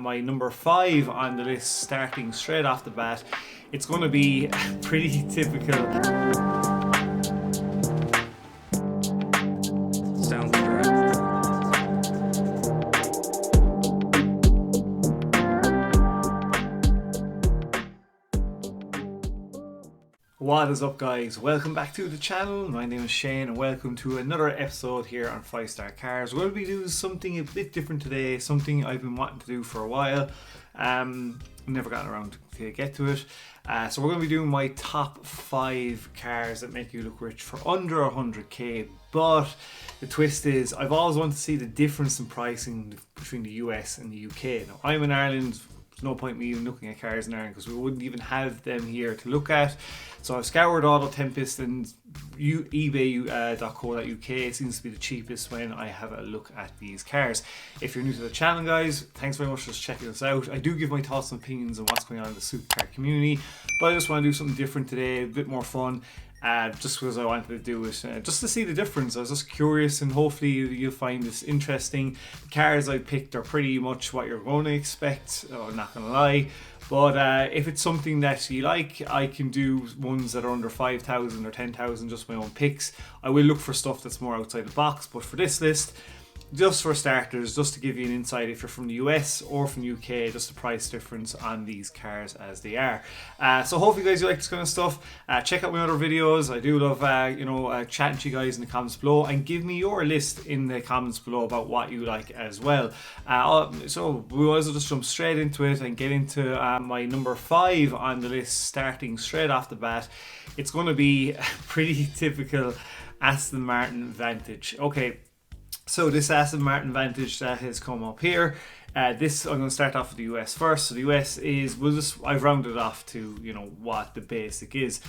my number 5 on the list, starting straight off the bat. It's going to be pretty typical. Sounds correct. What is up, guys? Welcome back to the channel. My name is Shane and welcome to another episode here on 5-Star Cars. We'll be doing something a bit different today, something I've been wanting to do for a while. Never gotten around to get to it. So we're going to be doing my top 5 cars that make you look rich for under 100k. But the twist is, I've always wanted to see the difference in pricing between the US and the UK. Now, I'm in Ireland. There's no point me even looking at cars in Ireland because we wouldn't even have them here to look at. So I've scoured Auto Tempest and ebay.co.uk seems to be the cheapest when I have a look at these cars. If you're new to the channel, guys, thanks very much for checking us out. I do give my thoughts and opinions on what's going on in the supercar community, but I just want to do something different today, a bit more fun. Just because I wanted to do it, just to see the difference. I was just curious, and hopefully you'll find this interesting. The cars I picked are pretty much what you're going to expect, I'm not going to lie. But if it's something that you like, I can do ones that are under 5,000 or 10,000, just my own picks. I will look for stuff that's more outside the box, but for this list, just for starters, just to give you an insight if you're from the US or from the UK, just the price difference on these cars as they are. So hopefully, guys, you like this kind of stuff. Check out my other videos. I do love chatting to you guys in the comments below, and give me your list in the comments below about what you like as well. So we might as well just jump straight into it and get into my number 5 on the list, starting straight off the bat. It's going to be pretty typical Aston Martin Vantage. Okay. So this Aston Martin Vantage that has come up here, I'm going to start off with the US first. So the US is, I've rounded off to, what the basic is,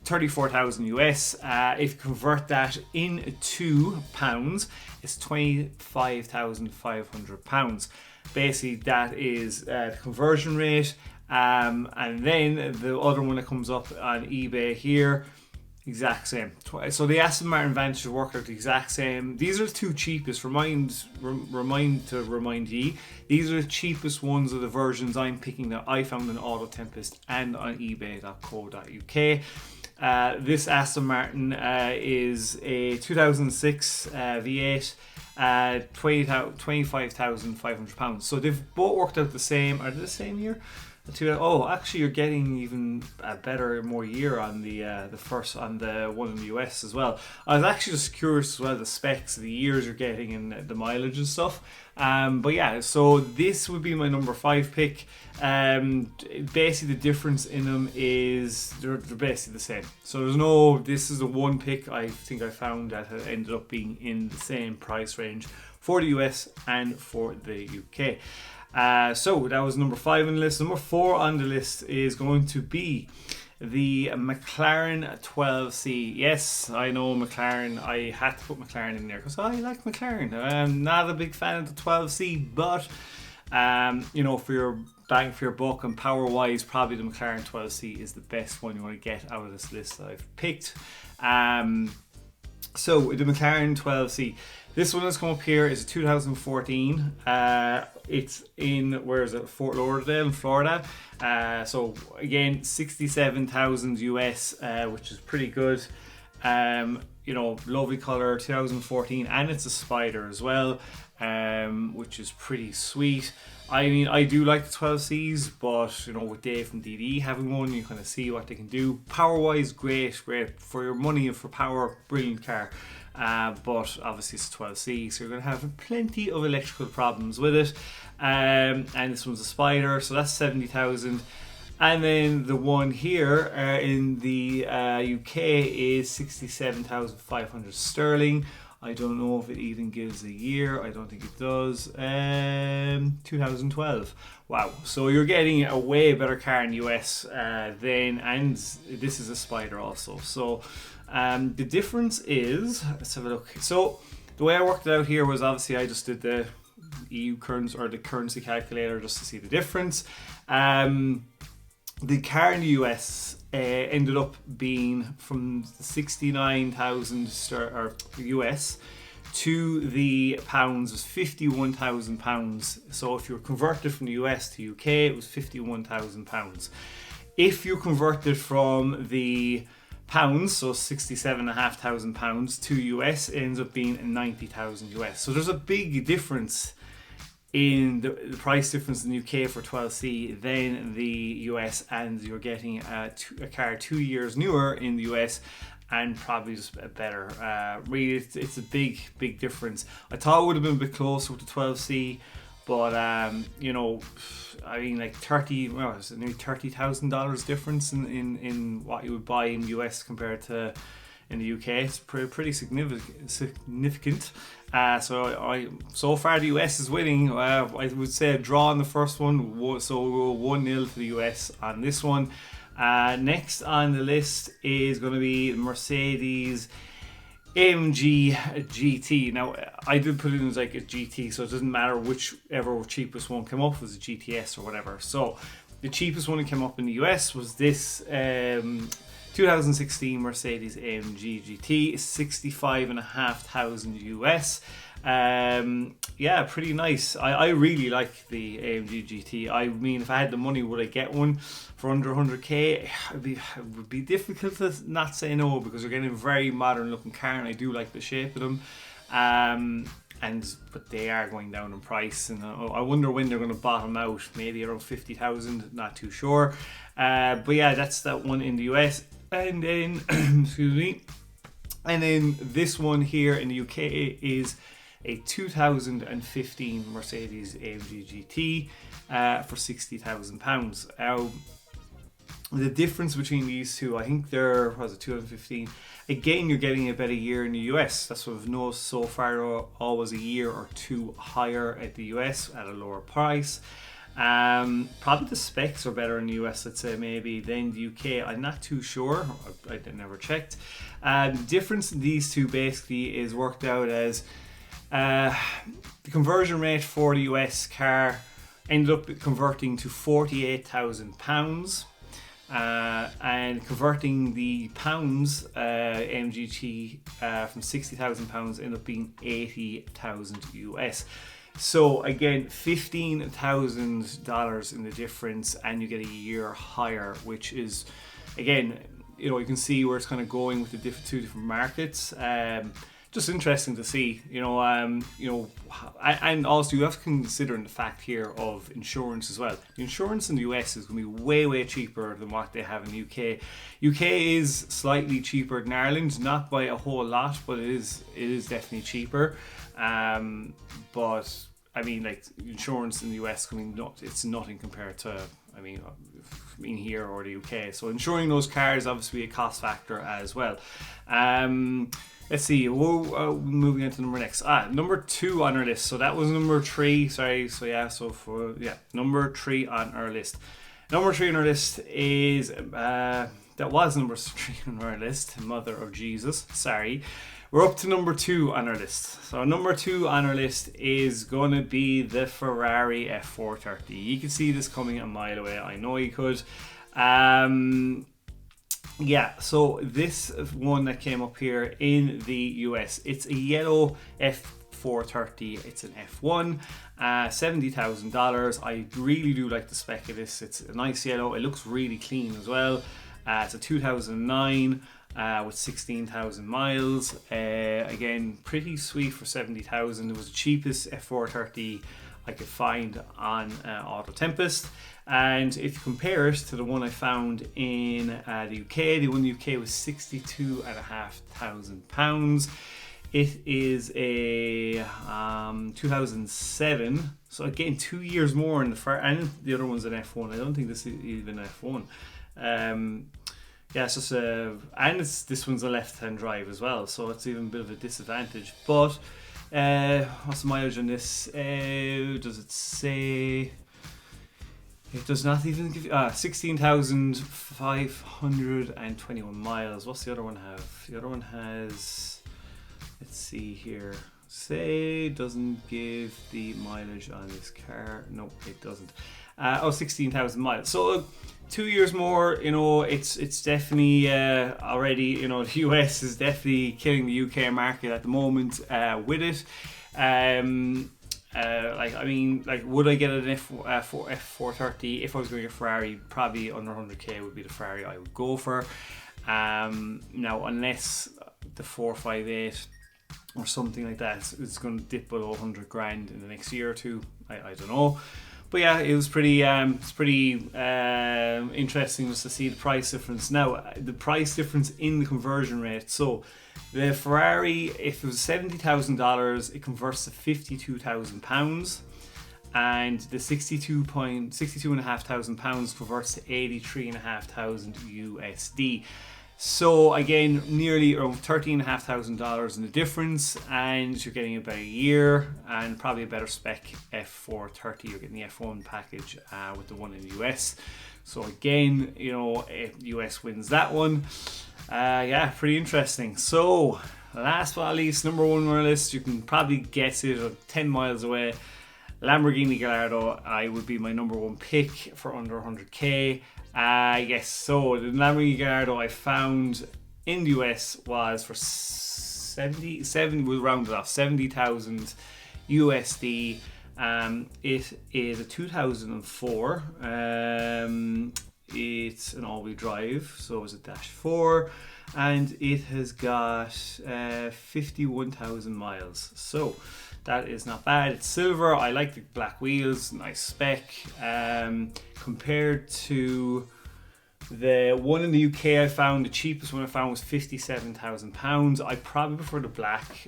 34,000 US. If you convert that into pounds, it's 25,500 pounds. Basically, that is the conversion rate. And then the other one that comes up on eBay here, exact same. So the Aston Martin Vantage worked out the exact same. These are the two cheapest. Remind ye. These are the cheapest ones of the versions I'm picking that I found in Auto Tempest and on ebay.co.uk. This Aston Martin is a 2006 V8, 25,500 pounds. So they've both worked out the same. Are they the same year? Oh, actually, you're getting even a better, more year on the first, on the one in the US as well. I was actually just curious as well, the specs, the years you're getting, and the mileage and stuff. But yeah, so this would be my number 5 pick. Basically, the difference in them is they're basically the same. So this is the one pick I think I found that ended up being in the same price range for the US and for the UK. So that was number 5 on the list. Number 4 on the list is going to be the McLaren 12C. Yes, I know McLaren. I had to put McLaren in there because I like McLaren. I'm not a big fan of the 12C, but for your bang for your buck and power wise, probably the McLaren 12C is the best one you want to get out of this list that I've picked. So the McLaren 12C. This one that's come up here is a 2014. It's in, where is it? Fort Lauderdale in Florida. So again, 67,000 US, which is pretty good. Lovely color, 2014, and it's a Spider as well, which is pretty sweet. I mean, I do like the 12Cs, but with Dave from DD having one, you kind of see what they can do. Power wise, great for your money and for power, brilliant car. But obviously it's a 12C, so you're going to have plenty of electrical problems with it. And this one's a Spider, so that's 70,000. And then the one here in the UK is 67,500 sterling. I don't know if it even gives a year. I don't think it does. 2012. Wow. So you're getting a way better car in the US then, and this is a Spider also. So the difference is, let's have a look. So the way I worked it out here was, obviously I just did the EU currency, or the currency calculator, just to see the difference. The car in the US ended up being from 69,000 US to the pounds was £51,000. So if you were converted from the US to UK, it was £51,000. If you converted from the pounds, so £67,500 to US, it ends up being 90,000 US. So there's a big difference in the price difference in the UK for 12C than the US, and you're getting a car 2 years newer in the US and probably just better. Really, it's a big difference. I thought it would have been a bit closer with the 12C, but you know, I mean, like it's nearly $30,000 difference in what you would buy in the US compared to in the UK. It's pretty significant. So far the US is winning. I would say a draw on the first one, so we'll go 1-0 to the US on this one. Next on the list is going to be Mercedes AMG GT. Now, I did put it in as like a GT, so it doesn't matter whichever cheapest one came up, was a GTS or whatever. So the cheapest one that came up in the US was this 2016 Mercedes AMG GT, 65,500 US. Yeah, pretty nice. I really like the AMG GT. I mean, if I had the money, would I get one for under 100k? It would be difficult to not say no, because you're getting a very modern looking car, and I do like the shape of them. But they are going down in price, and I wonder when they're going to bottom out. Maybe around 50,000, not too sure. But yeah, that's that one in the US. And then excuse me, and then this one here in the UK is a 2015 Mercedes AMG GT for £60,000. Now, the difference between these two, I think they're, what was it, 2015. Again, you're getting about a year in the US. That's what I've noticed so far. Always a year or two higher at the US at a lower price. Probably the specs are better in the US, let's say, maybe, than the UK. I'm not too sure. I never checked. The difference in these two basically is worked out as the conversion rate for the US car ended up converting to £48,000. And converting the pounds MGT from £60,000 ended up being 80,000 US. So again, $15,000 in the difference, and you get a year higher, which is, again, you know, you can see where it's kind of going with the two different markets. Just interesting to see, and also you have to consider the fact here of insurance as well. The insurance in the US is going to be way cheaper than what they have in the UK. UK is slightly cheaper than Ireland, not by a whole lot, but it is definitely cheaper. But I mean, like, insurance in the US, it's nothing compared to, I mean here or the UK. So insuring those cars obviously a cost factor as well. Let's see. Moving on to number 2 on our list. So that was number 3. Sorry. So yeah. Number 3 on our list. Number 3 on our list is that was number 3 on our list. Mother of Jesus. Sorry. We're up to number 2 on our list. So number 2 on our list is going to be the Ferrari F430. You can see this coming a mile away. I know you could. Yeah, so this one that came up here in the US, it's a yellow F430. It's an F1, $70,000. I really do like the spec of this. It's a nice yellow. It looks really clean as well. It's a 2009 with 16,000 miles. Again, pretty sweet for 70,000. It was the cheapest F430 I could find on Auto Tempest. And if you compare it to the one I found in the UK, the one in the UK was £62,500. It is a 2007, so again 2 years more in the and the other one's an F1. I don't think this is even F1. Yeah, it's just this one's a left-hand drive as well, so it's even a bit of a disadvantage. But what's the mileage on this? Does it say? It does not even give you 16,521 miles. What's the other one have? The other one has, let's see here. say doesn't give the mileage on this car. No, it doesn't. 16,000 miles. So 2 years more, you know, it's definitely already, you know, the US is definitely killing the UK market at the moment with it. Like, I mean, like, would I get an F430 if I was going to get a Ferrari? Probably under 100k would be the Ferrari I would go for. Now, unless the 458 or something like that is going to dip below 100 grand in the next year or two, I don't know. But yeah, it was pretty interesting just to see the price difference. Now, the price difference in the conversion rate. So the Ferrari, if it was $70,000, it converts to £52,000, and the £62,500 converts to 83,500 USD. So again, nearly around $13,500 in the difference, and you're getting about a year and probably a better spec F430. You're getting the F1 package with the one in the US. So again, you know, if US wins that one, yeah, pretty interesting. So last but not least, number one on our list, you can probably guess it, 10 miles away, Lamborghini Gallardo. I would be my number one pick for under 100k. Yes, so the Lamborghini Gallardo I found in the US was for 77, we'll round it off, 70,000 USD. It is a 2004. It's an all-wheel drive, so it's a dash 4, and it has got 51,000 miles. So that is not bad. It's silver. I like the black wheels, nice spec. Compared to the one in the UK I found, the cheapest one I found was £57,000. I probably prefer the black.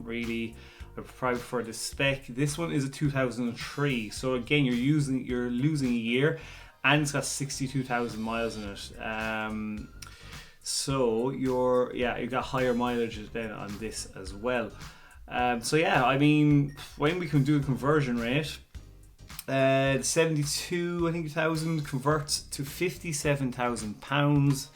Really, I probably prefer the spec. This one is a 2003. So again, you're losing a year, and it's got 62,000 miles in it. So you got higher mileage then on this as well. So yeah, I mean, when we can do a conversion rate, the 72, I think, thousand converts to £57,000,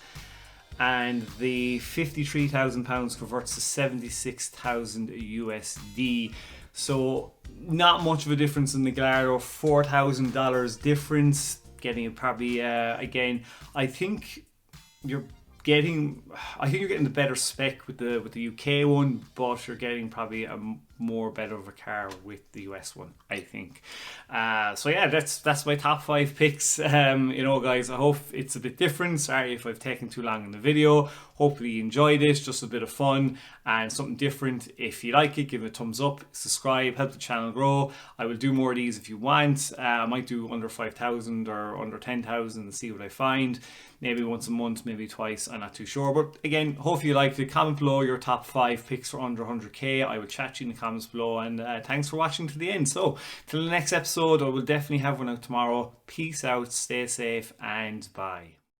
and the £53,000 converts to 76,000 USD. So not much of a difference in the Gallardo, $4,000 difference. Getting it probably again, I think you're getting the better spec with the UK one, but you're getting probably a more better of a car with the US one, I think. So yeah, that's my top 5 picks. You know, guys, I hope it's a bit different. Sorry if I've taken too long in the video. Hopefully you enjoyed it. Just a bit of fun and something different. If you like it, give it a thumbs up, subscribe, help the channel grow. I will do more of these if you want. I might do under 5,000 or under 10,000 and see what I find. Maybe once a month, maybe twice, I'm not too sure. But again, hopefully you liked it. Comment below your top 5 picks for under 100k. I will chat to you in the comments below, and thanks for watching to the end. So till the next episode, I will definitely have one out tomorrow. Peace out, stay safe, and bye.